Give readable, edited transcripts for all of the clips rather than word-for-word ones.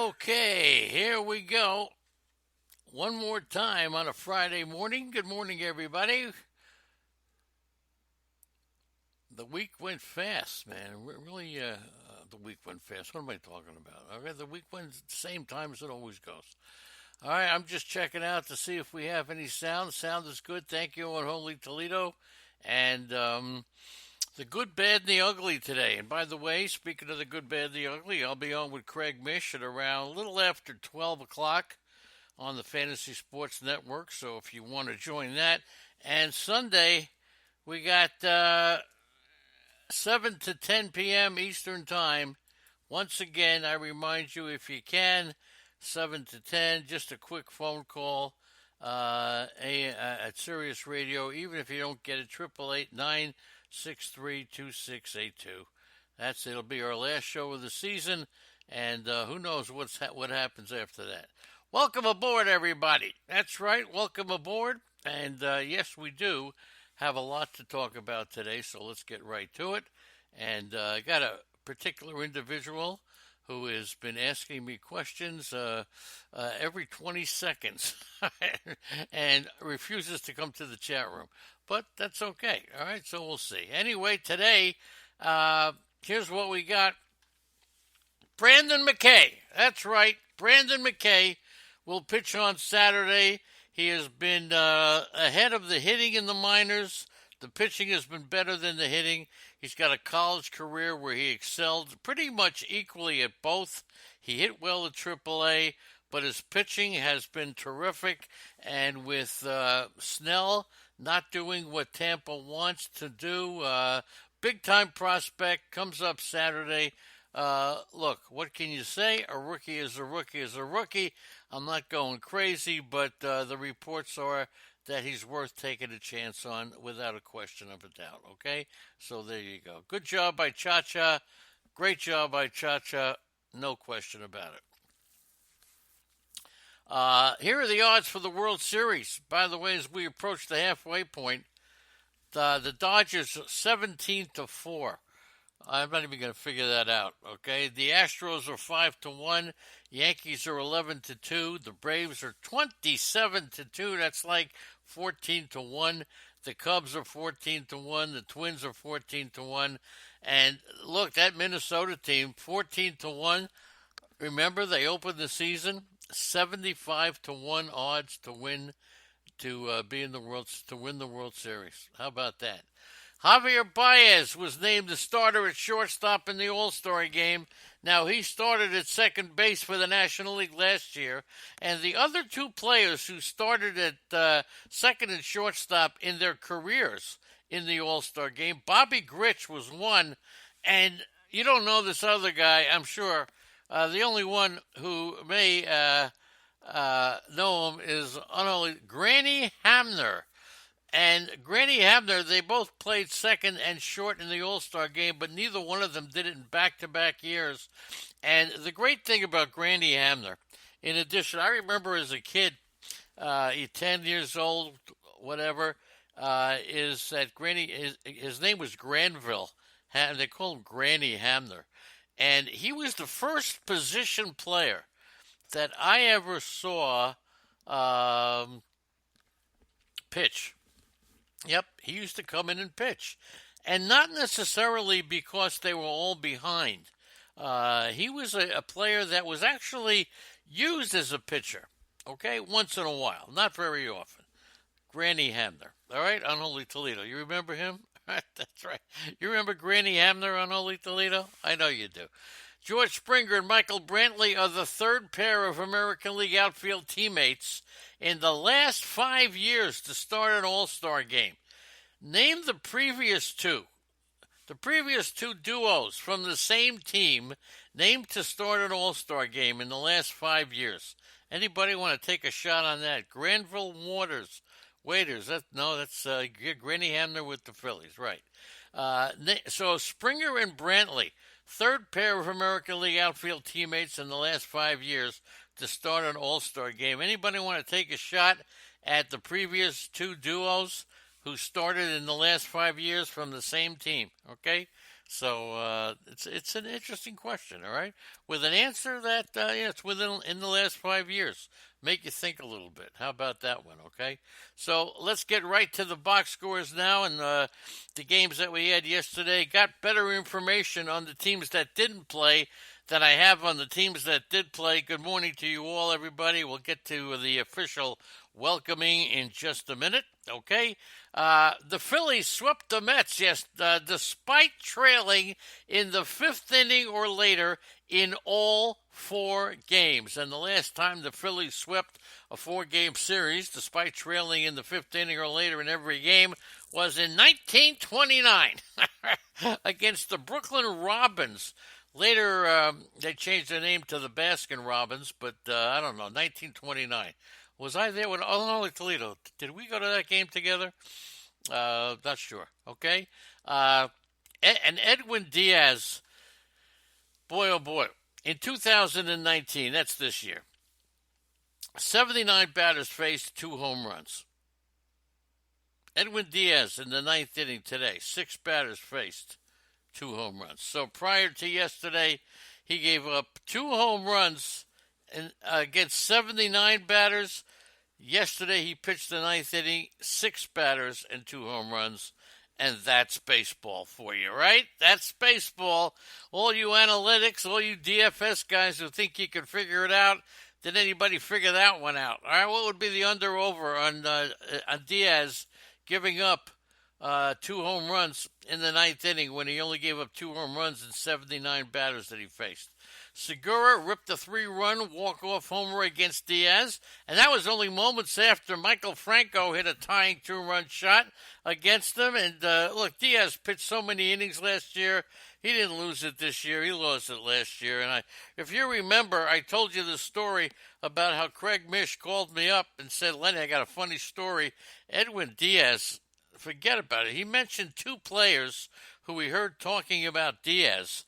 Okay, here we go. One more time on a Friday morning. Good morning, everybody. The week went fast, man. Really, the week went fast. What am I talking about? Okay, the week went the same time as it always goes. All right, I'm just checking out to see if we have any sound. Sound is good. Thank you on Holy Toledo. And the good, bad, and the ugly today. And by the way, speaking of the good, bad, and the ugly, I'll be on with Craig Mish at around a little after 12 o'clock on the Fantasy Sports Network. So if you want to join that. And Sunday, we got 7 to 10 p.m. Eastern Time. Once again, I remind you, if you can, 7 to 10, just a quick phone call at Sirius Radio, even if you don't get it, 888-963-2682. That's It'll be our last show of the season, and who knows what happens after that. Welcome aboard, everybody. That's right, welcome aboard. And yes, we do have a lot to talk about today, so let's get right to it. And I got a particular individual who has been asking me questions every 20 seconds and refuses to come to the chat room. But that's okay. All right, so we'll see. Anyway, today, here's what we got. Brandon McKay. That's right. Brandon McKay will pitch on Saturday. He has been ahead of the hitting in the minors. The pitching has been better than the hitting. He's got a college career where he excelled pretty much equally at both. He hit well at AAA, but his pitching has been terrific. And with Snell not doing what Tampa wants to do, big-time prospect, comes up Saturday. Look, what can you say? A rookie is a rookie is a rookie. I'm not going crazy, but the reports are that he's worth taking a chance on without a question of a doubt, okay? So there you go. Good job by Cha-Cha. Great job by Cha-Cha. No question about it. Here are the odds for the World Series. By the way, as we approach the halfway point, the Dodgers 17-4. I'm not even going to figure that out, okay? The Astros are 5-1. Yankees are 11-2. The Braves are 27-2. That's like 14-1. The Cubs are 14-1. The Twins are 14-1. And look, that Minnesota team, 14-1. Remember, they opened the season 75-1 odds to win to win the World Series. How about that? Javier Baez was named the starter at shortstop in the All-Star game. Now, he started at second base for the National League last year, and the other two players who started at second and shortstop in their careers in the All-Star game, Bobby Grich was one, and you don't know this other guy, I'm sure. The only one who may know him is Granny Hamner. And Granny Hamner, they both played second and short in the All-Star game, but neither one of them did it in back-to-back years. And the great thing about Granny Hamner, in addition, I remember as a kid, 10 years old, whatever, is that his name was Granville. They call him Granny Hamner. And he was the first position player that I ever saw pitch. Yep, he used to come in and pitch. And not necessarily because they were all behind. He was a player that was actually used as a pitcher, okay, once in a while, not very often. Granny Hamner, all right, on Holy Toledo. You remember him? That's right. You remember Granny Hamner on Holy Toledo? I know you do. George Springer and Michael Brantley are the third pair of American League outfield teammates in the last 5 years to start an All-Star game. Name the previous two. The previous two duos from the same team named to start an All-Star game in the last 5 years. Anybody want to take a shot on that? Granville Waiters. That's Granny Hamner with the Phillies, right. So Springer and Brantley, third pair of American League outfield teammates in the last 5 years to start an All-Star game. Anybody want to take a shot at the previous two duos who started in the last 5 years from the same team? Okay, So it's an interesting question, all right, with an answer that it's within in the last 5 years. Make you think a little bit. How about that one? Okay, so let's get right to the box scores now and the games that we had yesterday. Got better information on the teams that didn't play than I have on the teams that did play. Good morning to you all, everybody. We'll get to the official welcoming in just a minute. Okay, the Phillies swept the Mets, yes, despite trailing in the fifth inning or later in all four games. And the last time the Phillies swept a four-game series, despite trailing in the fifth inning or later in every game, was in 1929 against the Brooklyn Robins. Later, they changed their name to the Baskin Robbins, but I don't know, 1929. Was I there when Toledo? Did we go to that game together? Not sure. Okay. And Edwin Diaz, boy oh boy, in 2019, that's this year, 79 batters faced, 2 home runs. Edwin Diaz in the ninth inning today, 6 batters faced, 2 home runs. So prior to yesterday, he gave up 2 home runs against 79 batters. Yesterday, he pitched the ninth inning, 6 batters and 2 home runs. And that's baseball for you, right? That's baseball. All you analytics, all you DFS guys who think you can figure it out, did anybody figure that one out? All right, what would be the under-over on Diaz giving up 2 home runs in the ninth inning when he only gave up 2 home runs and 79 batters that he faced? Segura ripped a 3-run walk-off homer against Diaz, and that was only moments after Michael Franco hit a tying 2-run shot against him. And look, Diaz pitched so many innings last year. He didn't lose it this year. He lost it last year. And if you remember, I told you the story about how Craig Mish called me up and said, Lenny, I got a funny story. Edwin Diaz, forget about it. He mentioned 2 players who we heard talking about Diaz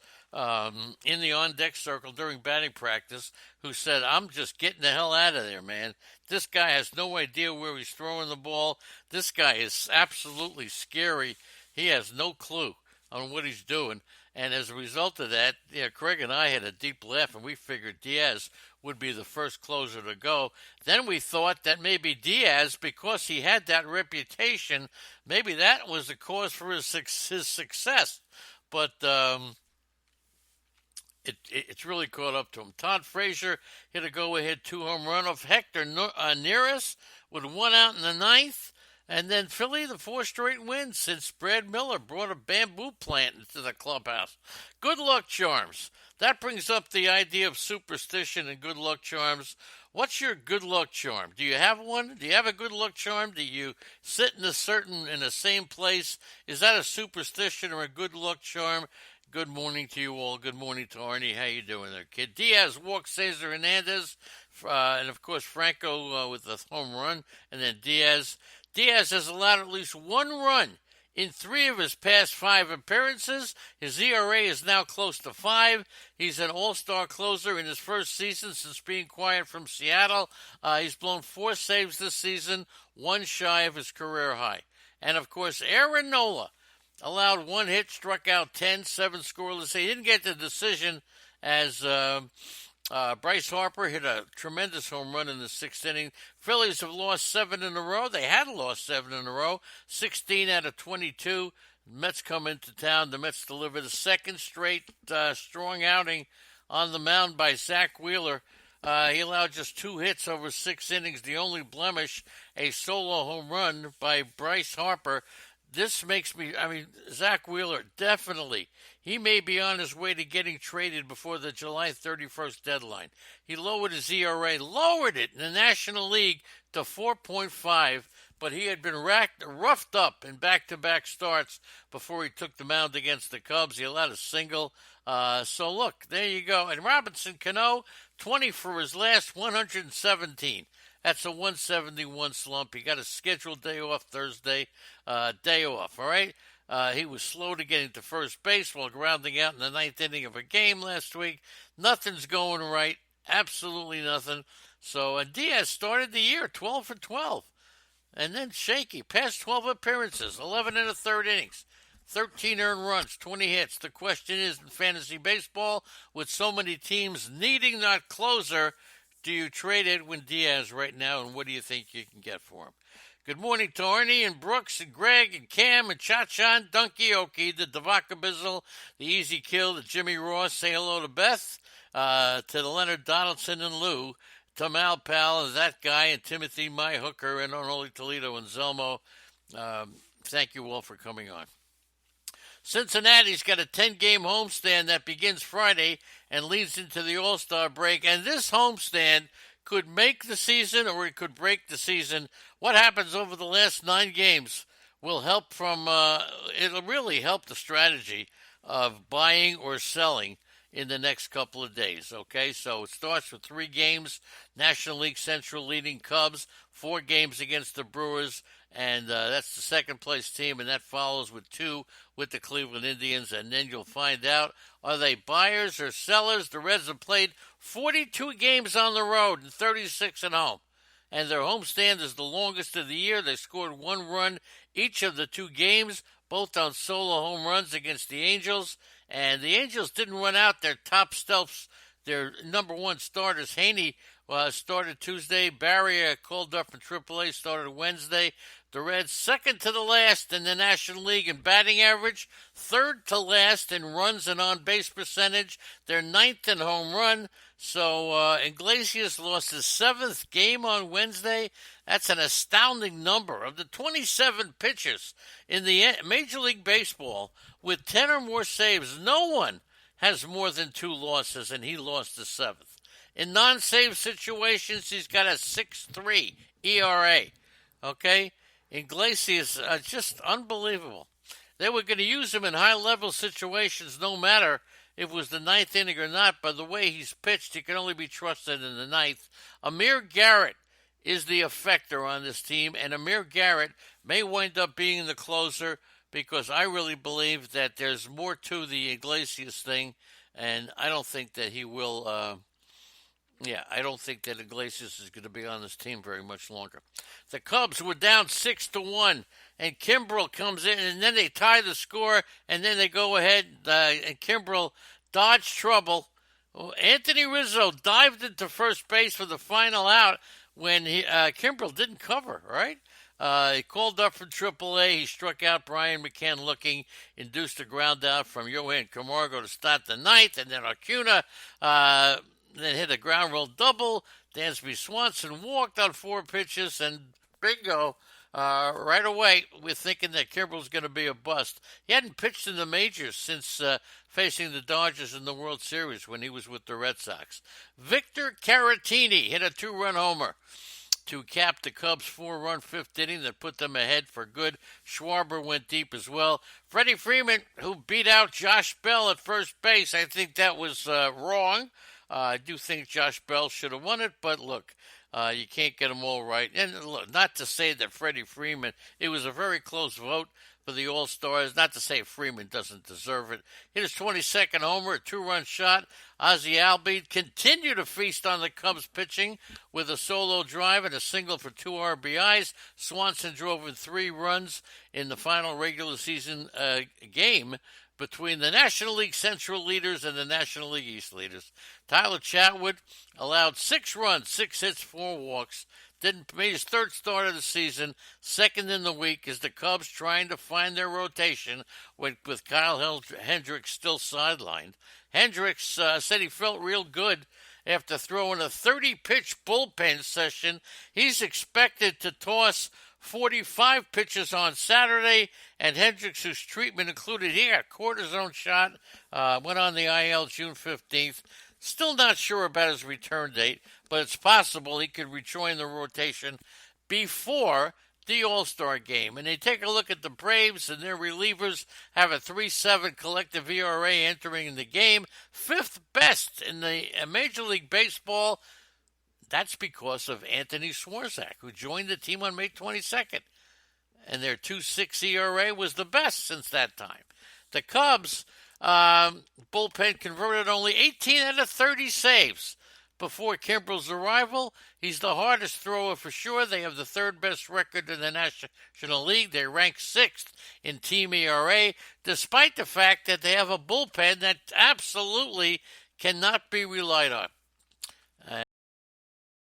in the on-deck circle during batting practice, who said, I'm just getting the hell out of there, man. This guy has no idea where he's throwing the ball. This guy is absolutely scary. He has no clue on what he's doing. And as a result of that, Craig and I had a deep laugh, and we figured Diaz would be the first closer to go. Then we thought that maybe Diaz, because he had that reputation, maybe that was the cause for his success. But it's really caught up to him. Todd Frazier hit a go-ahead 2-home run off Hector Neris with 1 out in the ninth. And then Philly, the 4 straight wins since Brad Miller brought a bamboo plant into the clubhouse. Good luck charms. That brings up the idea of superstition and good luck charms. What's your good luck charm? Do you have one? Do you have a good luck charm? Do you sit in the same place? Is that a superstition or a good luck charm? Good morning to you all. Good morning to Arnie. How you doing there, kid? Diaz walked Cesar Hernandez, and of course Franco with the home run, and then Diaz. Diaz has allowed at least 1 run in 3 of his past 5 appearances. His ERA is now close to 5. He's an all-star closer in his first season since being quiet from Seattle. He's blown 4 saves this season, 1 shy of his career high. And of course, Aaron Nola allowed 1 hit, struck out 10, 7 scoreless. He didn't get the decision as Bryce Harper hit a tremendous home run in the 6th inning. Phillies have lost 7 in a row. They had lost 7 in a row, 16 out of 22. Mets come into town. The Mets deliver the second straight strong outing on the mound by Zach Wheeler. He allowed just 2 hits over 6 innings. The only blemish, a solo home run by Bryce Harper. This makes me, Zach Wheeler, definitely, he may be on his way to getting traded before the July 31st deadline. He lowered his ERA, lowered it in the National League to 4.5, but he had been roughed up in back-to-back starts before he took the mound against the Cubs. He allowed a single. So look, there you go. And Robinson Cano, 20 for his last 117. That's a 171 slump. He got a scheduled day off Thursday. Day off, all right? He was slow to getting to first base while grounding out in the 9th inning of a game last week. Nothing's going right. Absolutely nothing. So Diaz started the year 12 for 12. And then shaky. Past 12 appearances, 11 and a third innings. 13 earned runs, 20 hits. The question is, in fantasy baseball, with so many teams needing that closer, do you trade Edwin Diaz right now, and what do you think you can get for him? Good morning to Arnie and Brooks and Greg and Cam and Cha-Cha and Donkey Okie, the Devaka Bizzle, the Easy Kill, the Jimmy Ross. Say hello to Beth, to the Leonard Donaldson and Lou, to Mal Pal and that guy, and Timothy, my hooker, and Onoli Toledo and Zelmo. Thank you all for coming on. Cincinnati's got a 10-game homestand that begins Friday and leads into the All-Star break. And this homestand could make the season or it could break the season. What happens over the last 9 games will help it'll really help the strategy of buying or selling in the next couple of days, okay? So it starts with 3 games, National League Central leading Cubs, 4 games against the Brewers, and that's the second-place team, and that follows with 2 with the Cleveland Indians, and then you'll find out, are they buyers or sellers? The Reds have played 42 games on the road and 36 at home, and their homestand is the longest of the year. They scored 1 run each of the 2 games, both on solo home runs against the Angels, and the Angels didn't run out their top steps, their number 1 starters. Haney started Tuesday. Barry, called up from AAA, started Wednesday. The Reds second to the last in the National League in batting average, third to last in runs and on-base percentage. They're 9th in home run. So Iglesias lost his 7th game on Wednesday. That's an astounding number. Of the 27 pitchers in the Major League Baseball with 10 or more saves, no one has more than 2 losses, and he lost his 7th. In non-save situations, he's got a 6.3 ERA. Okay? Iglesias, just unbelievable. They were going to use him in high-level situations no matter if it was the 9th inning or not. By the way he's pitched, he can only be trusted in the 9th. Amir Garrett is the effector on this team, and Amir Garrett may wind up being the closer because I really believe that there's more to the Iglesias thing, and I don't think that he will... I don't think that Iglesias is going to be on this team very much longer. The Cubs were down 6-1, and Kimbrel comes in, and then they tie the score, and then they go ahead, and Kimbrel dodged trouble. Anthony Rizzo dived into first base for the final out when Kimbrel didn't cover, right? He called up from AAA. He struck out Brian McCann looking, induced a ground out from Johan Camargo to start the 9th, and then Acuna then hit a ground rule double. Dansby Swanson walked on 4 pitches, and bingo, right away, we're thinking that Kimbrel's going to be a bust. He hadn't pitched in the majors since facing the Dodgers in the World Series when he was with the Red Sox. Victor Caratini hit a 2-run homer to cap the Cubs' 4-run 5th inning that put them ahead for good. Schwarber went deep as well. Freddie Freeman, who beat out Josh Bell at first base, I think that was wrong. I do think Josh Bell should have won it, but look, you can't get them all right. And look, not to say that Freddie Freeman, it was a very close vote for the All-Stars. Not to say Freeman doesn't deserve it. Hit his 22nd homer, a 2-run shot. Ozzie Albies continued to feast on the Cubs pitching with a solo drive and a single for 2 RBIs. Swanson drove in 3 runs in the final regular season game between the National League Central leaders and the National League East leaders. Tyler Chatwood allowed 6 runs, 6 hits, 4 walks. Made his 3rd start of the season, 2nd in the week, as the Cubs trying to find their rotation with Kyle Hendricks still sidelined. Hendricks said he felt real good after throwing a 30-pitch bullpen session. He's expected to toss 45 pitches on Saturday, and Hendricks, whose treatment included here a cortisone shot, went on the IL June 15th. Still not sure about his return date, but it's possible he could rejoin the rotation before the All-Star game. And they take a look at the Braves, and their relievers have a 3.7 collective ERA entering the game, 5th best in the Major League Baseball. That's because of Anthony Swarzak, who joined the team on May 22nd. And their 2.6 ERA was the best since that time. The Cubs bullpen converted only 18 out of 30 saves. before Kimbrel's arrival. He's the hardest thrower for sure. They have the third best record in the National League. They rank sixth in team ERA, despite the fact that they have a bullpen that absolutely cannot be relied on.